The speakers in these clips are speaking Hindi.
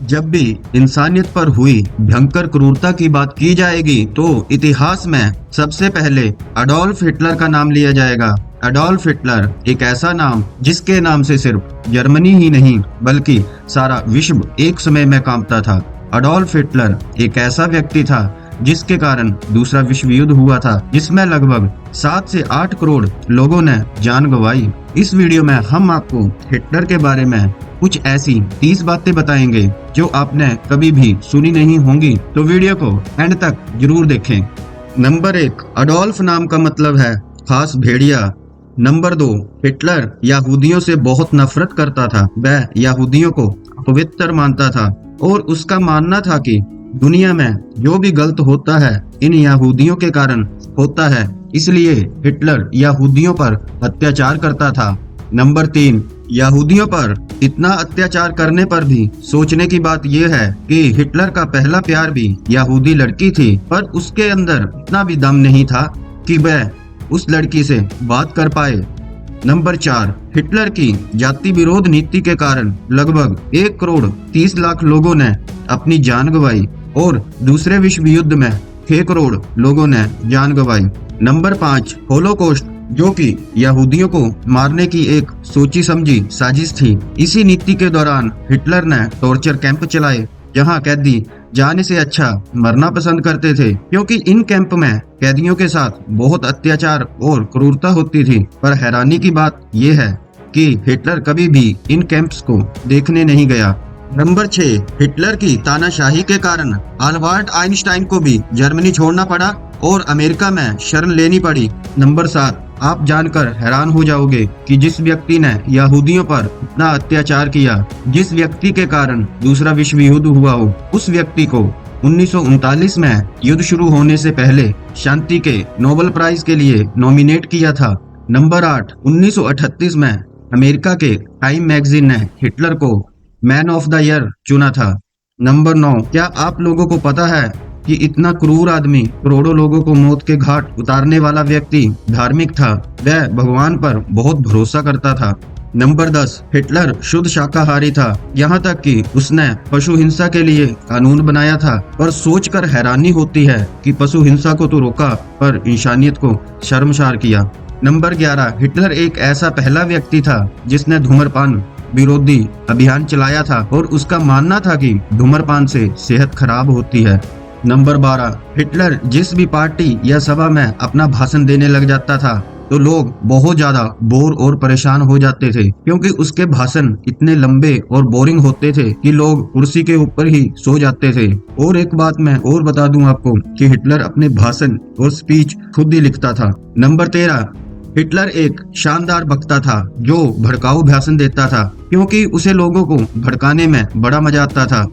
जब भी इंसानियत पर हुई भयंकर क्रूरता की बात की जाएगी तो इतिहास में सबसे पहले अडोल्फ हिटलर का नाम लिया जाएगा। अडोल्फ हिटलर एक ऐसा नाम जिसके नाम से सिर्फ जर्मनी ही नहीं बल्कि सारा विश्व एक समय में कांपता था। अडोल्फ हिटलर एक ऐसा व्यक्ति था जिसके कारण दूसरा विश्व युद्ध हुआ था, जिसमें लगभग 7 से 8 करोड़ लोगों ने जान गंवाई। इस वीडियो में हम आपको हिटलर के बारे में कुछ ऐसी 30 बातें बताएंगे जो आपने कभी भी सुनी नहीं होंगी, तो वीडियो को एंड तक जरूर देखें। नंबर 1, अडोल्फ नाम का मतलब है खास भेड़िया। नंबर 2, हिटलर यहूदियों से बहुत नफरत करता था। वह यहूदियों को पवित्र मानता था और उसका मानना था कि दुनिया में जो भी गलत होता है इन यहूदियों के कारण होता है, इसलिए हिटलर यहूदियों पर अत्याचार करता था। नंबर 3, यहूदियों पर इतना अत्याचार करने पर भी सोचने की बात यह है कि हिटलर का पहला प्यार भी यहूदी लड़की थी, पर उसके अंदर इतना भी दम नहीं था कि वह उस लड़की से बात कर पाए। नंबर 4, हिटलर की जाति विरोध नीति के कारण लगभग 1 करोड़ 30 लाख लोगों ने अपनी जान गंवाई और दूसरे विश्व युद्ध में 6 करोड़ लोगों ने जान गंवाई। नंबर 5, होलोकॉस्ट, जो कि यहूदियों को मारने की एक सोची समझी साजिश थी। इसी नीति के दौरान हिटलर ने टॉर्चर कैंप चलाए जहां कैदी जाने से अच्छा मरना पसंद करते थे, क्योंकि इन कैंप में कैदियों के साथ बहुत अत्याचार और क्रूरता होती थी। पर हैरानी की बात यह है कि हिटलर कभी भी इन कैंप्स को देखने नहीं गया। नंबर 6, हिटलर की तानाशाही के कारण अल्बर्ट आइंस्टाइन को भी जर्मनी छोड़ना पड़ा और अमेरिका में शरण लेनी पड़ी। नंबर 7, आप जानकर हैरान हो जाओगे कि जिस व्यक्ति ने यहूदियों पर इतना अत्याचार किया, जिस व्यक्ति के कारण दूसरा विश्व युद्ध हुआ हो, उस व्यक्ति को 1939 में युद्ध शुरू होने से पहले शांति के नोबेल प्राइज के लिए नॉमिनेट किया था। नंबर 8, 1938 में अमेरिका के टाइम मैगजीन ने हिटलर को मैन ऑफ द ईयर चुना था। नंबर 9, क्या आप लोगों को पता है कि इतना क्रूर आदमी, करोड़ों लोगों को मौत के घाट उतारने वाला व्यक्ति धार्मिक था। वह भगवान पर बहुत भरोसा करता था। नंबर 10, हिटलर शुद्ध शाकाहारी था, यहाँ तक कि उसने पशु हिंसा के लिए कानून बनाया था। पर सोचकर हैरानी होती है कि पशु हिंसा को तो रोका पर इंसानियत को शर्मसार किया। नंबर 11, हिटलर एक ऐसा पहला व्यक्ति था जिसने धूम्रपान विरोधी अभियान चलाया था और उसका मानना था कि धूम्रपान से सेहत खराब होती है। नंबर 12, हिटलर जिस भी पार्टी या सभा में अपना भाषण देने लग जाता था तो लोग बहुत ज्यादा बोर और परेशान हो जाते थे, क्योंकि उसके भाषण इतने लंबे और बोरिंग होते थे कि लोग कुर्सी के ऊपर ही सो जाते थे। और एक बात मैं और बता दूं आपको कि हिटलर अपने भाषण और स्पीच खुद ही लिखता था। नंबर 13, हिटलर एक शानदार वक्ता था जो भड़काऊ भाषण देता था, क्योंकि उसे लोगों को भड़काने में बड़ा मजा आता था।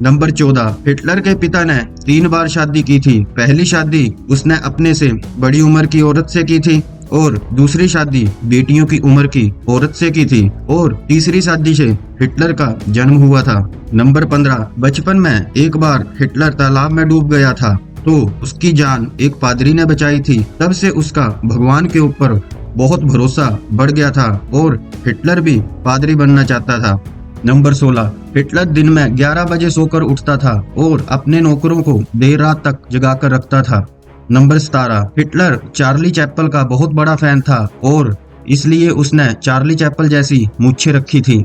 नंबर 14, हिटलर के पिता ने 3 बार शादी की थी। पहली शादी उसने अपने से बड़ी उम्र की औरत से की थी और दूसरी शादी बेटियों की उम्र की औरत से की थी और तीसरी शादी से हिटलर का जन्म हुआ था। नंबर 15, बचपन में एक बार हिटलर तालाब में डूब गया था तो उसकी जान एक पादरी ने बचाई थी। तब से उसका भगवान के ऊपर बहुत भरोसा बढ़ गया था और हिटलर भी पादरी बनना चाहता था। नंबर 16, हिटलर दिन में 11 बजे सोकर उठता था और अपने नौकरों को देर रात तक जगाकर रखता था। नंबर 17, हिटलर चार्ली चैपल का बहुत बड़ा फैन था और इसलिए उसने चार्ली चैपल जैसी मूंछें रखी थी।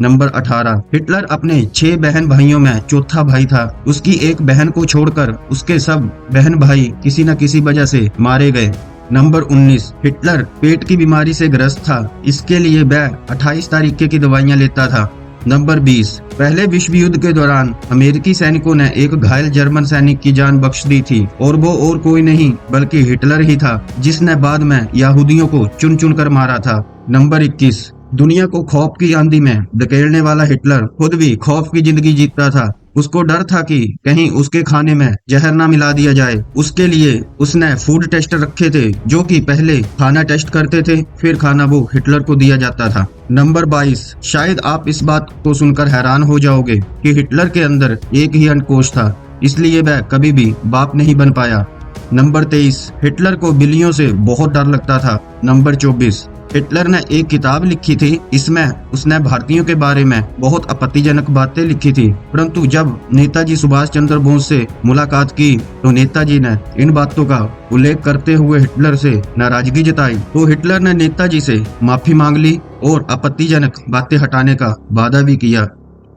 नंबर 18, हिटलर अपने 6 बहन भाइयों में चौथा भाई था। उसकी एक बहन को छोड़कर उसके सब बहन भाई किसी न किसी वजह से मारे गए। नंबर 19, हिटलर पेट की बीमारी से ग्रस्त था, इसके लिए वह 28 तरीके की दवाइयां लेता था। नंबर 20, पहले विश्व युद्ध के दौरान अमेरिकी सैनिकों ने एक घायल जर्मन सैनिक की जान बख्श दी थी और वो और कोई नहीं बल्कि हिटलर ही था, जिसने बाद में यहूदियों को चुन चुन कर मारा था। नंबर 21, दुनिया को खौफ की आंधी में धकेलने वाला हिटलर खुद भी खौफ की जिंदगी जीता था। उसको डर था कि कहीं उसके खाने में जहर ना मिला दिया जाए। उसके लिए उसने फूड टेस्टर रखे थे जो कि पहले खाना टेस्ट करते थे, फिर खाना वो हिटलर को दिया जाता था। नंबर 22, शायद आप इस बात को सुनकर हैरान हो जाओगे कि हिटलर के अंदर एक ही अंडकोश था, इसलिए वह कभी भी बाप नहीं बन पाया। नंबर 23, हिटलर को बिल्लियों से बहुत डर लगता था। नंबर 24, हिटलर ने एक किताब लिखी थी, इसमें उसने भारतीयों के बारे में बहुत आपत्तिजनक बातें लिखी थी, परंतु जब नेताजी सुभाष चंद्र बोस से मुलाकात की तो नेताजी ने इन बातों का उल्लेख करते हुए हिटलर से नाराजगी जताई। तो हिटलर ने नेताजी से माफी मांग ली और आपत्तिजनक बातें हटाने का वादा भी किया।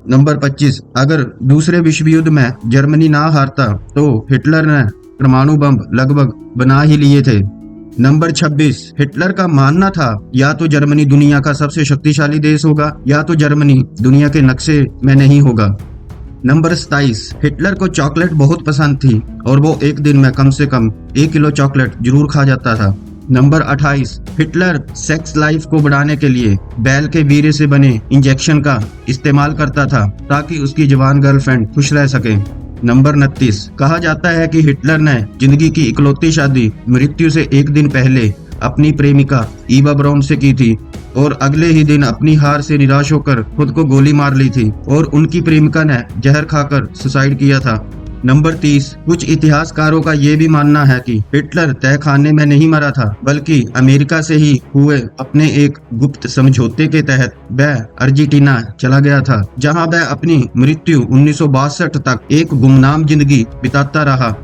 नंबर 25, अगर दूसरे विश्व युद्ध में जर्मनी ना हारता तो हिटलर ने परमाणु बम लगभग बना ही लिए थे। नंबर 26, हिटलर का मानना था या तो जर्मनी दुनिया का सबसे शक्तिशाली देश होगा या तो जर्मनी दुनिया के नक्शे में नहीं होगा। नंबर 27, हिटलर को चॉकलेट बहुत पसंद थी और वो एक दिन में कम से कम 1 किलो चॉकलेट जरूर खा जाता था। नंबर 28, हिटलर सेक्स लाइफ को बढ़ाने के लिए बैल के वीर्य से बने इंजेक्शन का इस्तेमाल करता था ताकि उसकी जवान गर्लफ्रेंड खुश रह सके। नंबर 29, कहा जाता है कि हिटलर ने जिंदगी की इकलौती शादी मृत्यु से एक दिन पहले अपनी प्रेमिका ईवा ब्राउन से की थी और अगले ही दिन अपनी हार से निराश होकर खुद को गोली मार ली थी और उनकी प्रेमिका ने जहर खाकर सुसाइड किया था। नंबर 30, कुछ इतिहासकारों का ये भी मानना है कि हिटलर तहखाने में नहीं मरा था बल्कि अमेरिका से ही हुए अपने एक गुप्त समझौते के तहत वह अर्जेंटीना चला गया था, जहां वह अपनी मृत्यु 1962 तक एक गुमनाम जिंदगी बिताता रहा।